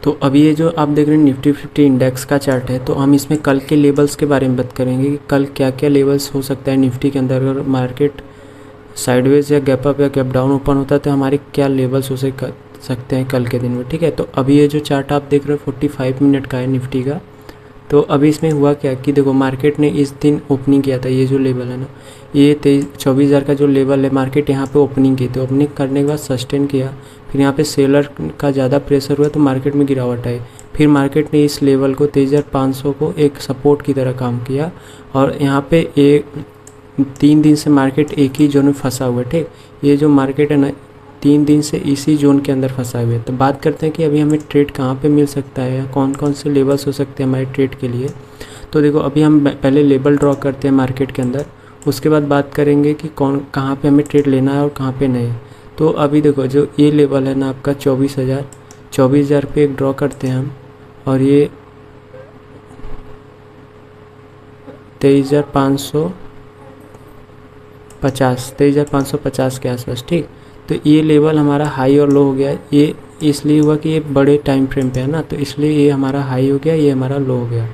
तो अभी ये जो आप देख रहे हैं निफ्टी 50 इंडेक्स का चार्ट है, तो हम इसमें कल के लेवल्स के बारे में बात करेंगे कि कल क्या क्या लेवल्स हो सकता है निफ्टी के अंदर। अगर मार्केट साइडवेज या गैप अप या गैप डाउन ओपन होता है तो हमारे क्या लेवल्स हो सकते हैं कल के दिन में, ठीक है। तो अभी ये जो चार्ट आप देख रहे हो 45 मिनट का है निफ्टी का। तो अभी इसमें हुआ क्या कि देखो मार्केट ने इस दिन ओपनिंग किया था, ये जो लेवल है ना, ये 24,000 का जो लेवल है, मार्केट यहाँ पे ओपनिंग की थी। ओपनिंग करने के बाद सस्टेन किया, फिर यहाँ पे सेलर का ज़्यादा प्रेशर हुआ तो मार्केट में गिरावट आई। फिर मार्केट ने इस लेवल को 23,500 को एक सपोर्ट की तरह काम किया, और यहाँ पे 3 दिन से मार्केट एक ही जोन में फंसा हुआ है, ठीक। ये जो मार्केट है ना 3 दिन से इसी जोन के अंदर फंसा हुआ है। तो बात करते हैं कि अभी हमें ट्रेड कहाँ पे मिल सकता है या कौन कौन से लेवल्स हो सकते हैं हमारे ट्रेड के लिए। तो देखो अभी हम पहले लेवल ड्रॉ करते हैं मार्केट के अंदर, उसके बाद बात करेंगे कि कहाँ पे हमें ट्रेड लेना है और कहाँ पे नहीं। तो अभी देखो जो ये लेवल है ना आपका 24,000 पे एक ड्रॉ करते हैं हम, और ये 23,550 के आसपास, ठीक। तो ये लेवल हमारा हाई और लो हो गया। ये इसलिए हुआ कि ये बड़े टाइम फ्रेम पे है ना, तो इसलिए ये हमारा हाई हो गया, ये हमारा लो हो गया।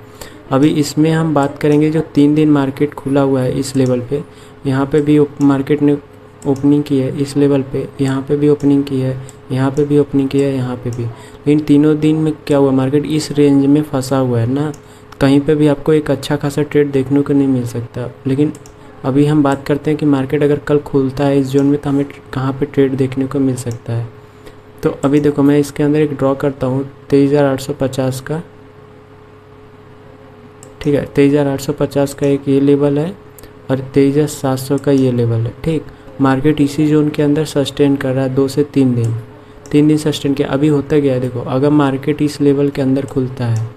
अभी इसमें हम बात करेंगे जो 3 दिन मार्केट खुला हुआ है इस लेवल पे, यहाँ पे भी मार्केट ने ओपनिंग की है इस लेवल पे, यहाँ पे भी ओपनिंग की है, यहाँ पे भी ओपनिंग की है, यहाँ पे भी। लेकिन तीनों दिन में क्या हुआ, मार्केट इस रेंज में फंसा हुआ है ना, कहीं पे भी आपको एक अच्छा खासा ट्रेड देखने को नहीं मिल सकता। लेकिन अभी हम बात करते हैं कि मार्केट अगर कल खुलता है इस जोन में तो हमें कहाँ पे ट्रेड देखने को मिल सकता है। तो अभी देखो मैं इसके अंदर एक ड्रॉ करता हूँ 23,850 का, ठीक है। 23,850 का एक ये लेवल है और 23,700 का ये लेवल है, ठीक। मार्केट इसी जोन के अंदर सस्टेन कर रहा है 2 से 3 दिन सस्टेन किया। अभी होता गया है देखो, अगर मार्केट इस लेवल के अंदर खुलता है,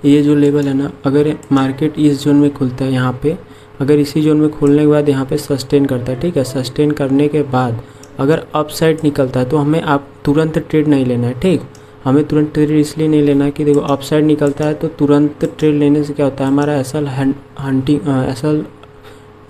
ये जो लेवल है ना, अगर मार्केट इस जोन में खुलता है यहाँ पे, अगर इसी जोन में खुलने के बाद यहाँ पे सस्टेन करता है, ठीक है। सस्टेन करने के बाद अगर अप साइड निकलता है तो हमें आप तुरंत ट्रेड नहीं लेना है, ठीक। हमें तुरंत ट्रेड इसलिए नहीं लेना है कि देखो अप साइड निकलता है तो तुरंत ट्रेड लेने से क्या होता है, हमारा एसएल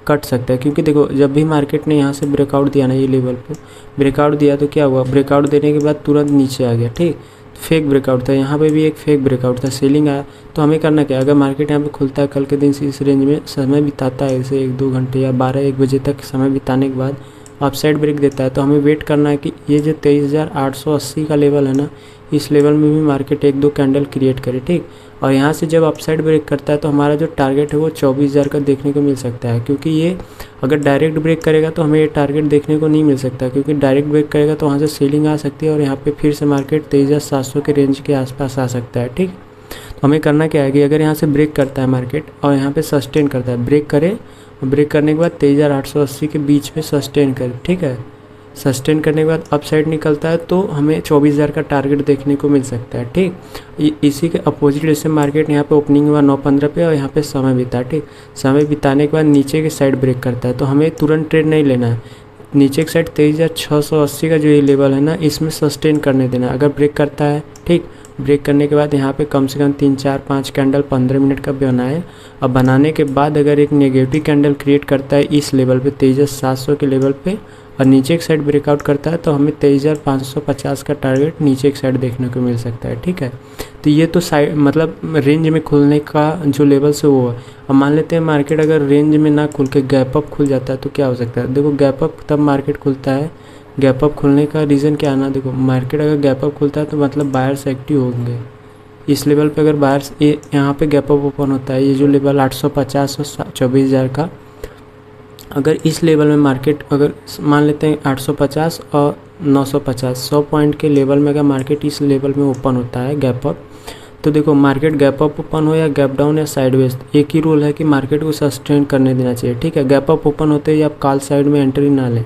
कट सकता है। क्योंकि देखो जब भी मार्केट ने यहाँ से ब्रेकआउट दिया ना, ये लेवल पे ब्रेकआउट दिया तो क्या हुआ, ब्रेकआउट देने के बाद तुरंत नीचे आ गया, ठीक। फेक ब्रेकआउट था, यहाँ पे भी एक फेक ब्रेकआउट था, सेलिंग आया। तो हमें करना क्या है, अगर मार्केट यहाँ पे खुलता है कल के दिन से इस रेंज में समय बिताता है, जैसे 1-2 घंटे या 12-1 बजे तक समय बिताने के बाद अपसाइड ब्रेक देता है, तो हमें वेट करना है कि ये जो 23,880 का लेवल है ना, इस लेवल में भी मार्केट 1-2 कैंडल क्रिएट करे, ठीक। और यहाँ से जब अपसाइड ब्रेक करता है तो हमारा जो टारगेट है वो 24,000 का देखने को मिल सकता है। क्योंकि ये अगर डायरेक्ट ब्रेक करेगा तो हमें ये टारगेट देखने को नहीं मिल सकता, क्योंकि डायरेक्ट ब्रेक करेगा तो वहाँ से सेलिंग आ सकती है और यहाँ पे फिर से मार्केट 23,700 के रेंज के आसपास आ सकता है, ठीक। तो हमें करना क्या है कि अगर यहाँ से ब्रेक करता है मार्केट और यहाँ पे सस्टेन करता है, ब्रेक करे, ब्रेक करने के बाद 23,880 के बीच में सस्टेन करे, ठीक है। सस्टेन करने के बाद अप साइड निकलता है तो हमें 24,000 का टारगेट देखने को मिल सकता है, ठीक। इसी के अपोजिट जैसे मार्केट यहाँ पे ओपनिंग हुआ 9:15 पे और यहाँ पे समय बिता, ठीक। समय बिताने के बाद नीचे के साइड ब्रेक करता है तो हमें तुरंत ट्रेड नहीं लेना है। नीचे की साइड 23,680 का जो ये लेवल है ना, इसमें सस्टेन करने देना है। अगर ब्रेक करता है, ठीक, ब्रेक करने के बाद यहाँ पे कम से कम 3-4-5 कैंडल 15 मिनट का बनाए, और बनाने के बाद अगर एक नेगेटिव कैंडल क्रिएट करता है इस लेवल पे 23,700 के लेवल पे और नीचे एक साइड ब्रेकआउट करता है तो हमें 23,550 का टारगेट नीचे एक साइड देखने को मिल सकता है, ठीक है। तो ये तो साइड मतलब रेंज में खुलने का जो लेवल से वो है। अब मान लेते हैं मार्केट अगर रेंज में ना खुल के गैप अप खुल जाता है तो क्या हो सकता है। देखो गैप अप तब मार्केट खुलता है, गैप अप खुलने का रीज़न क्या आना, देखो मार्केट अगर गैप अप खुलता है तो मतलब बायर्स एक्टिव होंगे इस लेवल पे। अगर बायर्स यहाँ पे गैप अप ओपन होता है, ये जो लेवल 850 और 24,000 का, अगर इस लेवल में मार्केट अगर मान लेते हैं 850 और 950 100 पॉइंट के लेवल में अगर मार्केट इस लेवल में ओपन होता है गैप अप, तो देखो मार्केट गैप अप ओपन हो या गैप डाउन या साइडवेज, एक ही रूल है कि मार्केट को सस्टेन करने देना चाहिए, ठीक है। गैप अप ओपन होते ही आप कॉल साइड में एंट्री ना लें,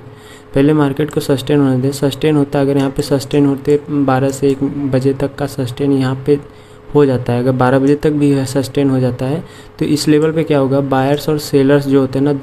पहले मार्केट को सस्टेन होने दें। सस्टेन होता है, अगर यहाँ पे सस्टेन होते 12 से 1 बजे तक का सस्टेन यहाँ पे हो जाता है, अगर 12 बजे तक भी सस्टेन हो जाता है तो इस लेवल पे क्या होगा, बायर्स और सेलर्स जो होते हैं ना,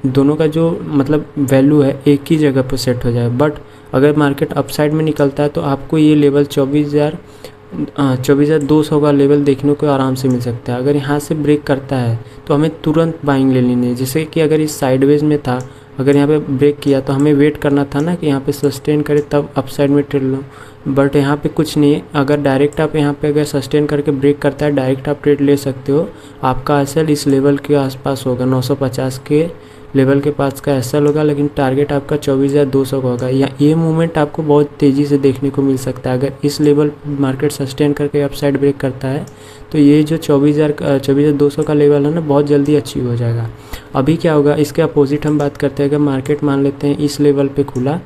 दोनों का जो मतलब वैल्यू है एक ही जगह पर सेट हो जाए। बट अगर मार्केट अपसाइड में निकलता है तो आपको ये लेवल 24,200 का लेवल देखने को आराम से मिल सकता है। अगर यहाँ से ब्रेक करता है तो हमें तुरंत बाइंग ले लेनी है। जैसे कि अगर इस साइडवेज में था, अगर यहाँ पे ब्रेक किया तो हमें वेट करना था ना कि यहाँ पे सस्टेन करे तब अपसाइड में ट्रेड लो, बट यहाँ पे कुछ नहीं है। अगर डायरेक्ट आप यहाँ पे अगर सस्टेन करके ब्रेक करता है डायरेक्ट आप ट्रेड ले सकते हो। आपका एसएल इस लेवल के आसपास होगा, 950 के लेवल के पास का एसएल होगा, लेकिन टारगेट आपका 24,200 का होगा। या ये मूवमेंट आपको बहुत तेज़ी से देखने को मिल सकता है। अगर इस लेवल मार्केट सस्टेन करके अपसाइड ब्रेक करता है तो ये जो 24,200 का लेवल है ना बहुत जल्दी अचीव हो जाएगा। अभी क्या होगा, इसके अपोजिट हम बात करते हैं। अगर मार्केट मान लेते हैं इस लेवल पे खुला,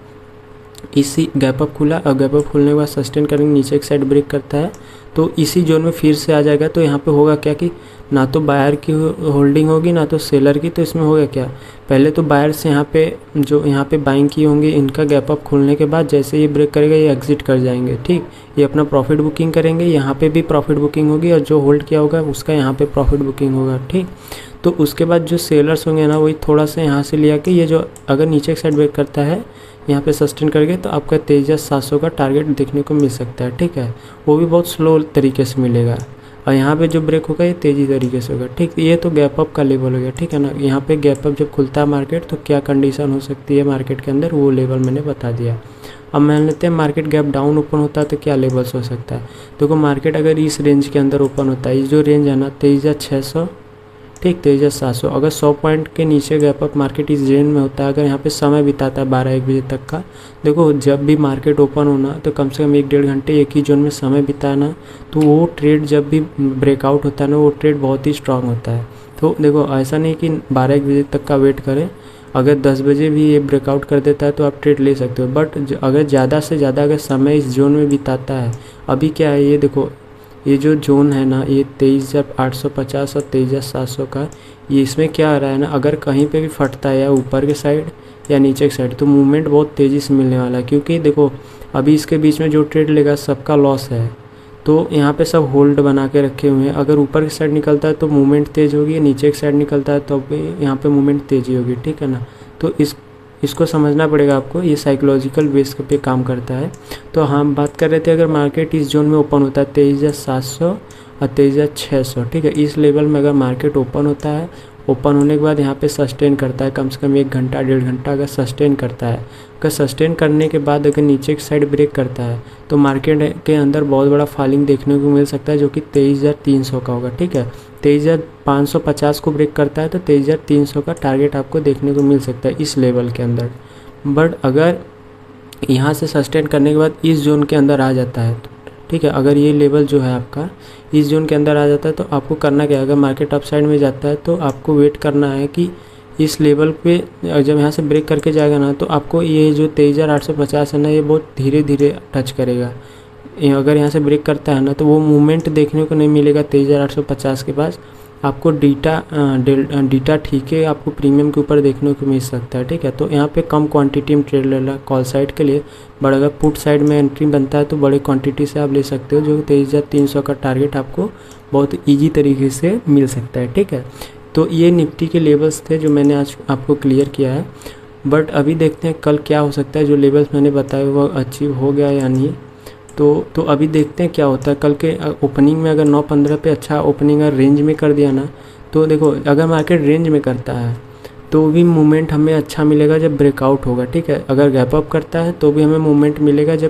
इसी गैप अप खुला और गैप अप खुलने के बाद सस्टेन करेंगे, नीचे एक साइड ब्रेक करता है तो इसी जोन में फिर से आ जाएगा। तो यहाँ पे होगा क्या कि ना तो बायर की होल्डिंग होगी ना तो सेलर की। तो इसमें होगा क्या, पहले तो बायर से यहाँ पे जो यहाँ पे बाइंग की होंगी, इनका गैप अप खुलने के बाद जैसे ये ब्रेक करेगा ये एग्जिट कर जाएंगे। ठीक, ये अपना प्रॉफिट बुकिंग करेंगे, यहाँ पे भी प्रॉफिट बुकिंग होगी और जो होल्ड किया होगा उसका यहाँ पे प्रॉफिट बुकिंग होगा। ठीक, तो उसके बाद जो सेलर्स होंगे ना वही थोड़ा सा यहाँ से लिया कि ये जो अगर नीचे एक साइड ब्रेक करता है यहाँ पे सस्टेन करके तो आपका 23,700 का टारगेट देखने को मिल सकता है। ठीक है, वो भी बहुत स्लो तरीके से मिलेगा और यहाँ पे जो ब्रेक होगा ये तेज़ी तरीके से होगा। ठीक, ये तो गैप अप का लेवल हो गया। ठीक है ना, यहाँ पे गैप अप जब खुलता है मार्केट तो क्या कंडीशन हो सकती है मार्केट के अंदर, वो लेवल मैंने बता दिया। अब मान लेते हैं मार्केट गैप डाउन ओपन होता है तो क्या लेवल्स हो सकता है। देखो मार्केट अगर इस रेंज के अंदर ओपन होता है, इस जो रेंज है ना 23,600, ठीक 23,700, अगर 100 पॉइंट के नीचे गैप अप मार्केट इस रेंज में होता है, अगर यहाँ पे समय बिताता है 12-1 बजे तक का, देखो जब भी मार्केट ओपन होना तो कम से कम 1-1.5 घंटे एक ही जोन में समय बिताना, तो वो ट्रेड जब भी ब्रेकआउट होता है ना वो ट्रेड बहुत ही स्ट्रांग होता है। तो देखो ऐसा नहीं कि 12-1 बजे तक का वेट करें, अगर 10 बजे भी ये ब्रेकआउट कर देता है तो आप ट्रेड ले सकते हो। बट अगर ज़्यादा से ज़्यादा अगर समय इस जोन में बिताता है, अभी क्या है ये देखो, ये जो जोन है ना ये 23,850 और 23,700 का, ये इसमें क्या आ रहा है ना, अगर कहीं पे भी फटता है या ऊपर के साइड या नीचे के साइड तो मूवमेंट बहुत तेज़ी से मिलने वाला है। क्योंकि देखो अभी इसके बीच में जो ट्रेड लेगा सबका लॉस है, तो यहाँ पे सब होल्ड बना के रखे हुए हैं। अगर ऊपर की साइड निकलता है तो मूवमेंट तेज़ होगी, नीचे की साइड निकलता है तो यहाँ पे मूवमेंट तेज़ी होगी। ठीक है ना, तो इसको समझना पड़ेगा आपको, ये साइकोलॉजिकल बेस पे काम करता है। तो हम बात कर रहे थे अगर मार्केट इस जोन में ओपन होता है 23,700 और 23,600, ठीक है, इस लेवल में अगर मार्केट ओपन होता है, ओपन होने के बाद यहाँ पे सस्टेन करता है कम से कम 1 घंटा 1.5 घंटा अगर सस्टेन करता है, अगर सस्टेन करने के बाद अगर नीचे की साइड ब्रेक करता है तो मार्केट के अंदर बहुत बड़ा फॉलिंग देखने को मिल सकता है जो कि 23,300 का होगा। ठीक है, 23,550 को ब्रेक करता है तो 23,300 का टारगेट आपको देखने को मिल सकता है इस लेवल के अंदर। बट अगर यहाँ से सस्टेन करने के बाद इस जोन के अंदर आ जाता है, ठीक है, अगर ये लेवल जो है आपका इस जोन के अंदर आ जाता है तो आपको करना क्या है, अगर मार्केट अप साइड में जाता है तो आपको वेट करना है कि इस लेवल पे जब यहाँ से ब्रेक करके जाएगा ना तो आपको ये जो 23,850 है ना ये बहुत धीरे धीरे टच करेगा। अगर यहाँ से ब्रेक करता है ना तो वो मूवमेंट देखने को नहीं मिलेगा 23,850 के पास, आपको डीटा ठीक है आपको प्रीमियम के ऊपर देखने को मिल सकता है। ठीक है, तो यहाँ पे कम क्वांटिटी में ट्रेड लेना कॉल साइड के लिए, बट अगर पुट साइड में एंट्री बनता है तो बड़े क्वांटिटी से आप ले सकते हो, जो 23,300 का टारगेट आपको बहुत ईजी तरीके से मिल सकता है। ठीक है, तो ये निफ्टी के लेवल्स थे जो मैंने आज आपको क्लियर किया है। बट अभी देखते हैं कल क्या हो सकता है, जो लेवल्स मैंने बताए वो अचीव हो गया या नहीं। तो अभी देखते हैं क्या होता है कल के ओपनिंग में। अगर 9:15 पे अच्छा ओपनिंग अगर रेंज में कर दिया ना तो देखो अगर मार्केट रेंज में करता है तो भी मूवमेंट हमें अच्छा मिलेगा जब ब्रेकआउट होगा। ठीक है, अगर गैप अप करता है तो भी हमें मूवमेंट मिलेगा जब